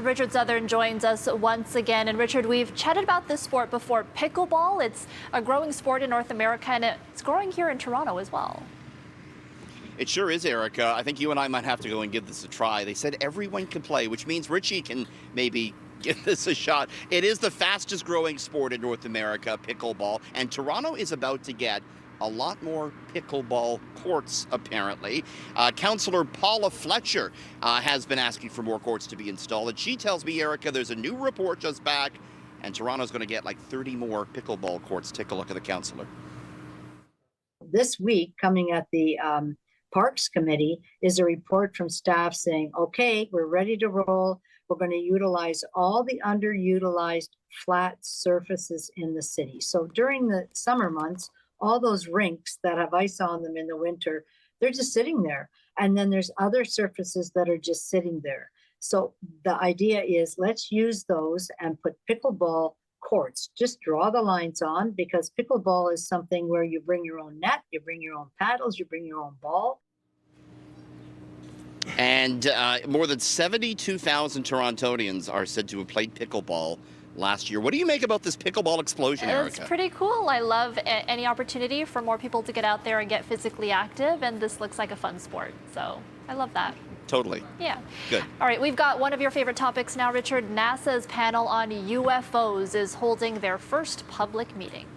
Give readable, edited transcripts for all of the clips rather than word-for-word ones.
Richard Southern joins us once again. And Richard, we've chatted about this sport before, pickleball. It's a growing sport in North America, and it's growing here in Toronto as well. It sure is, Erica. I think you and I might have to go and give this a try. They said everyone can play, which means Richie can maybe give this a shot. It is the fastest growing sport in North America, pickleball, and Toronto is about to get a lot more pickleball courts, apparently. Councillor Paula Fletcher has been asking for more courts to be installed. And she tells me, Erica, there's a new report just back, and Toronto's going to get like 30 more pickleball courts. Take a look at the councillor. This week, coming at the Parks Committee, is a report from staff saying, okay, we're ready to roll. We're going to utilize all the underutilized flat surfaces in the city. So during the summer months, all those rinks that have ice on them in the winter, they're just sitting there. And then there's other surfaces that are just sitting there. So the idea is let's use those and put pickleball courts. Just draw the lines on, because pickleball is something where you bring your own net, you bring your own paddles, you bring your own ball. And more than 72,000 Torontonians are said to have played pickleball last year. What do you make about this pickleball explosion, Erica? It's pretty cool. I love any opportunity for more people to get out there and get physically active, and this looks like a fun sport. So I love that. Totally. Yeah. Good. All right, we've got one of your favorite topics now, Richard. NASA's panel on UFOs is holding their first public meeting.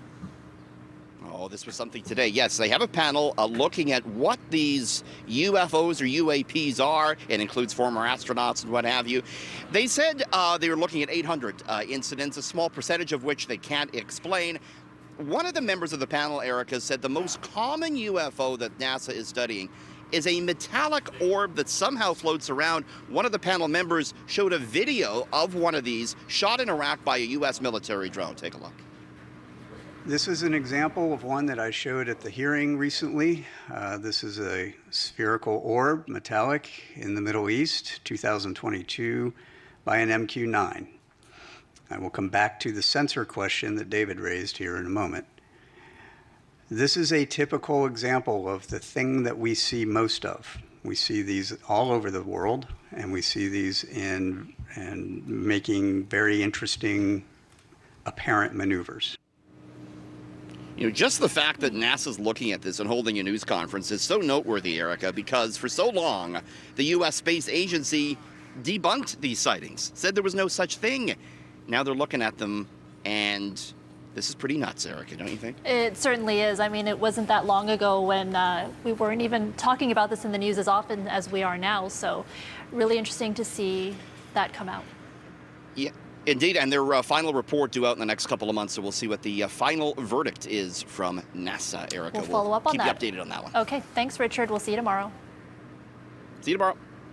Oh, this was something today. Yes, they have a panel looking at what these UFOs or UAPs are. It includes former astronauts and what have you. They said they were looking at 800 incidents, a small percentage of which they can't explain. One of the members of the panel, Erica, said the most common UFO that NASA is studying is a metallic orb that somehow floats around. One of the panel members showed a video of one of these shot in Iraq by a U.S. military drone. Take a look. This is an example of one that I showed at the hearing recently. This is a spherical orb, metallic, in the Middle East, 2022, by an MQ-9. I will come back to the sensor question that David raised here in a moment. This is a typical example of the thing that we see most of. We see these all over the world, and we see these in making very interesting apparent maneuvers. You know, just the fact that NASA's looking at this and holding a news conference is so noteworthy, Erica, because for so long, the U.S. Space Agency debunked these sightings, said there was no such thing. Now they're looking at them, and this is pretty nuts, Erica, don't you think? It certainly is. I mean, it wasn't that long ago when we weren't even talking about this in the news as often as we are now, so really interesting to see that come out. Yeah. Indeed, and their final report due out in the next couple of months, so we'll see what the final verdict is from NASA, Erica. We'll follow up on that. Keep you updated on that one. Okay, thanks, Richard. We'll see you tomorrow. See you tomorrow.